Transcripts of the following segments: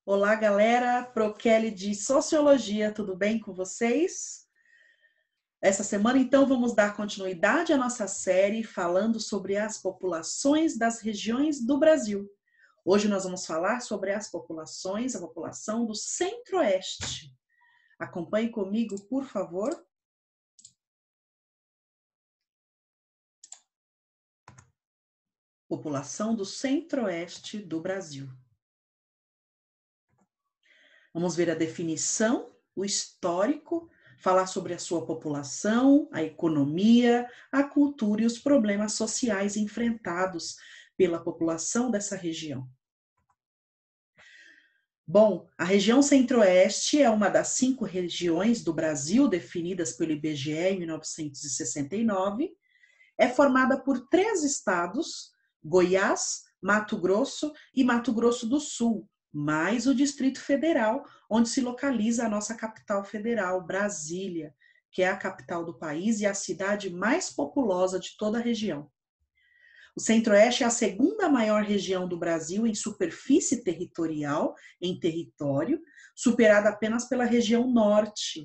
Olá, galera. Prokelly de Sociologia, tudo bem com vocês? Essa semana, então, vamos dar continuidade à nossa série falando sobre as populações das regiões do Brasil. Hoje nós vamos falar sobre a população do Centro-Oeste. Acompanhe comigo, por favor. População do Centro-Oeste do Brasil. Vamos ver a definição, o histórico, falar sobre a sua população, a economia, a cultura e os problemas sociais enfrentados pela população dessa região. Bom, a região Centro-Oeste é uma das 5 regiões do Brasil definidas pelo IBGE em 1969. É formada por 3 estados, Goiás, Mato Grosso e Mato Grosso do Sul, mais o Distrito Federal, onde se localiza a nossa capital federal, Brasília, que é a capital do país e a cidade mais populosa de toda a região. O Centro-Oeste é a segunda maior região do Brasil em superfície territorial, em território, superada apenas pela região Norte,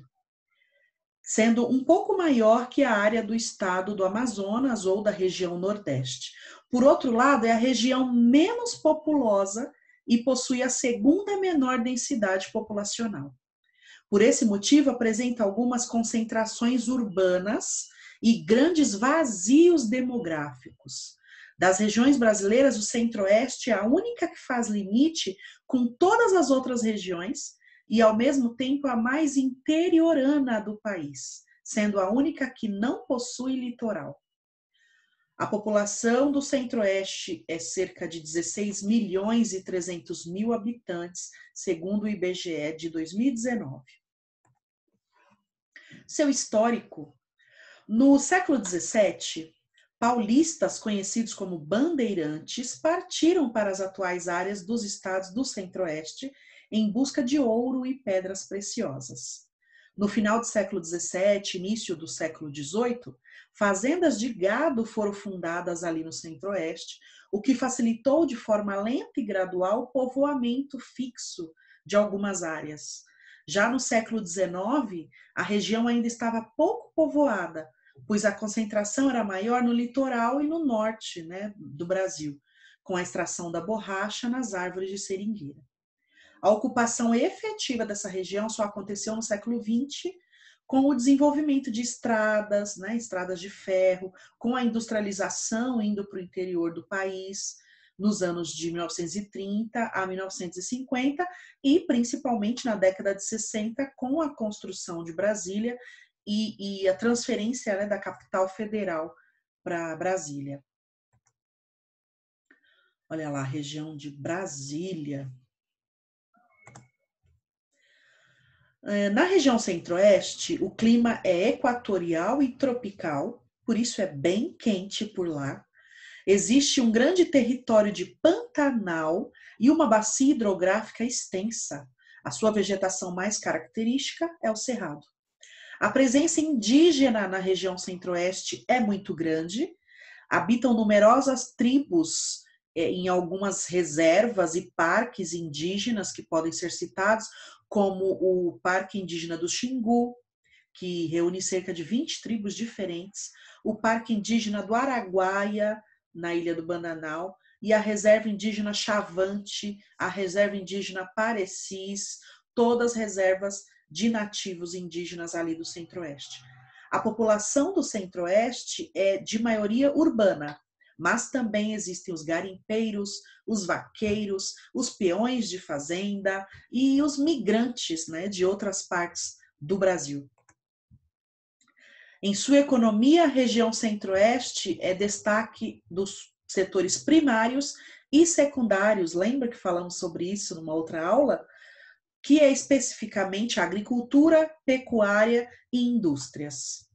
sendo um pouco maior que a área do estado do Amazonas ou da região Nordeste. Por outro lado, é a região menos populosa e possui a segunda menor densidade populacional. Por esse motivo, apresenta algumas concentrações urbanas e grandes vazios demográficos. Das regiões brasileiras, o Centro-Oeste é a única que faz limite com todas as outras regiões e, ao mesmo tempo, a mais interiorana do país, sendo a única que não possui litoral. A população do Centro-Oeste é cerca de 16 milhões e 300 mil habitantes, segundo o IBGE de 2019. Seu histórico. No século XVII, paulistas conhecidos como bandeirantes partiram para as atuais áreas dos estados do Centro-Oeste em busca de ouro e pedras preciosas. No final do século XVII, início do século XVIII, fazendas de gado foram fundadas ali no Centro-Oeste, o que facilitou de forma lenta e gradual o povoamento fixo de algumas áreas. Já no século XIX, a região ainda estava pouco povoada, pois a concentração era maior no litoral e no norte, do Brasil, com a extração da borracha nas árvores de seringueira. A ocupação efetiva dessa região só aconteceu no século XX, com o desenvolvimento de estradas, estradas de ferro, com a industrialização indo para o interior do país, nos anos de 1930 a 1950 e principalmente na década de 60, com a construção de Brasília e a transferência da capital federal para Brasília. Olha lá, a região de Brasília. Na região Centro-Oeste, o clima é equatorial e tropical, por isso é bem quente por lá. Existe um grande território de pantanal e uma bacia hidrográfica extensa. A sua vegetação mais característica é o cerrado. A presença indígena na região Centro-Oeste é muito grande. Habitam numerosas tribos em algumas reservas e parques indígenas que podem ser citados, como o Parque Indígena do Xingu, que reúne cerca de 20 tribos diferentes, o Parque Indígena do Araguaia, na Ilha do Bananal, e a Reserva Indígena Chavante, a Reserva Indígena Parecis, todas reservas de nativos indígenas ali do Centro-Oeste. A população do Centro-Oeste é de maioria urbana, mas também existem os garimpeiros, os vaqueiros, os peões de fazenda e os migrantes, de outras partes do Brasil. Em sua economia, a região Centro-Oeste é destaque dos setores primários e secundários. Lembra que falamos sobre isso numa outra aula? Que é especificamente a agricultura, pecuária e indústrias.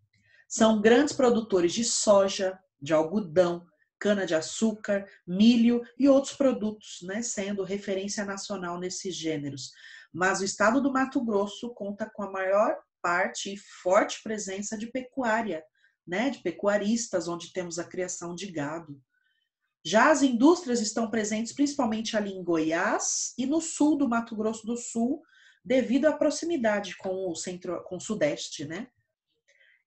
São grandes produtores de soja, de algodão, cana-de-açúcar, milho e outros produtos, sendo referência nacional nesses gêneros. Mas o estado do Mato Grosso conta com a maior parte e forte presença de pecuária, de pecuaristas, onde temos a criação de gado. Já as indústrias estão presentes principalmente ali em Goiás e no sul do Mato Grosso do Sul, devido à proximidade com o centro, com o sudeste, né?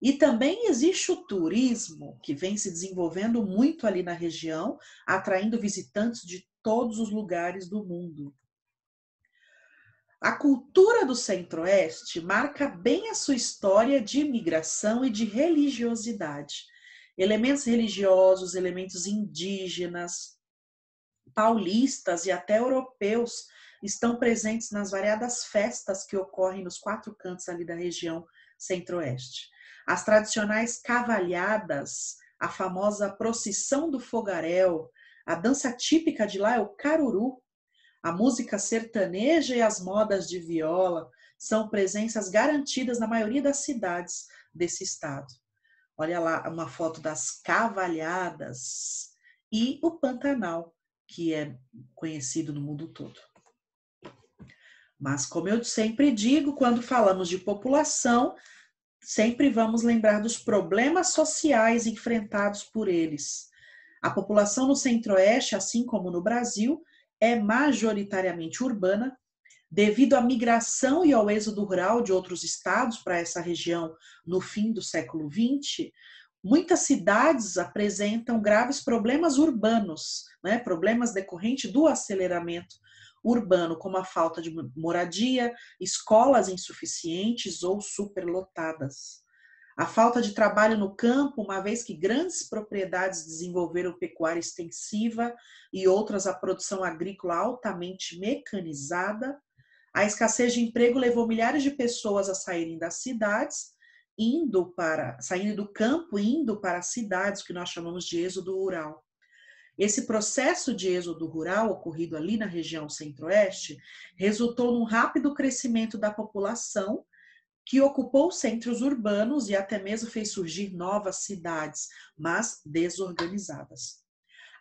E também existe o turismo, que vem se desenvolvendo muito ali na região, atraindo visitantes de todos os lugares do mundo. A cultura do Centro-Oeste marca bem a sua história de imigração e de religiosidade. Elementos religiosos, elementos indígenas, paulistas e até europeus estão presentes nas variadas festas que ocorrem nos 4 cantos ali da região Centro-Oeste. As tradicionais cavalhadas, a famosa procissão do fogaréu, a dança típica de lá é o caruru, a música sertaneja e as modas de viola são presenças garantidas na maioria das cidades desse estado. Olha lá uma foto das cavalhadas e o Pantanal, que é conhecido no mundo todo. Mas, como eu sempre digo, quando falamos de população, sempre vamos lembrar dos problemas sociais enfrentados por eles. A população no Centro-Oeste, assim como no Brasil, é majoritariamente urbana, devido à migração e ao êxodo rural de outros estados para essa região no fim do século XX. Muitas cidades apresentam graves problemas urbanos, né? Problemas decorrentes do aceleramento urbano, como a falta de moradia, escolas insuficientes ou superlotadas. A falta de trabalho no campo, uma vez que grandes propriedades desenvolveram pecuária extensiva e outras a produção agrícola altamente mecanizada. A escassez de emprego levou milhares de pessoas a saírem das cidades, saindo do campo e indo para as cidades, que nós chamamos de êxodo rural. Esse processo de êxodo rural ocorrido ali na região Centro-Oeste resultou num rápido crescimento da população que ocupou centros urbanos e até mesmo fez surgir novas cidades, mas desorganizadas.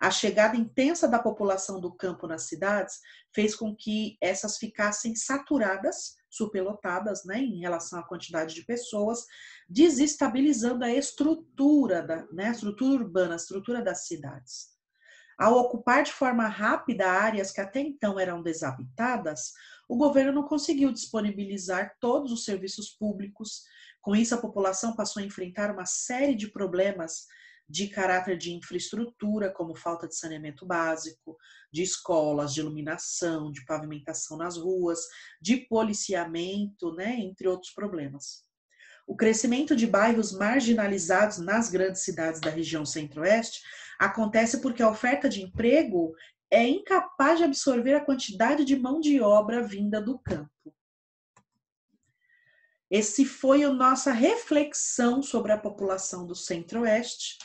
A chegada intensa da população do campo nas cidades fez com que essas ficassem saturadas, superlotadas, né, em relação à quantidade de pessoas, desestabilizando a estrutura, a estrutura urbana, a estrutura das cidades. Ao ocupar de forma rápida áreas que até então eram desabitadas, o governo não conseguiu disponibilizar todos os serviços públicos. Com isso, a população passou a enfrentar uma série de problemas de caráter de infraestrutura, como falta de saneamento básico, de escolas, de iluminação, de pavimentação nas ruas, de policiamento, né, entre outros problemas. O crescimento de bairros marginalizados nas grandes cidades da região Centro-Oeste acontece porque a oferta de emprego é incapaz de absorver a quantidade de mão de obra vinda do campo. Esse foi a nossa reflexão sobre a população do Centro-Oeste.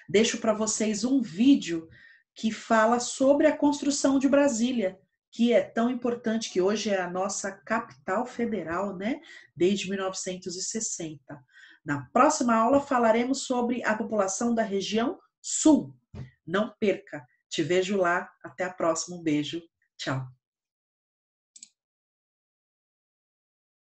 Deixo para vocês um vídeo que fala sobre a construção de Brasília, que é tão importante, que hoje é a nossa capital federal, né? Desde 1960. Na próxima aula falaremos sobre a população da região Sul. Não perca. Te vejo lá. Até a próxima. Um beijo. Tchau.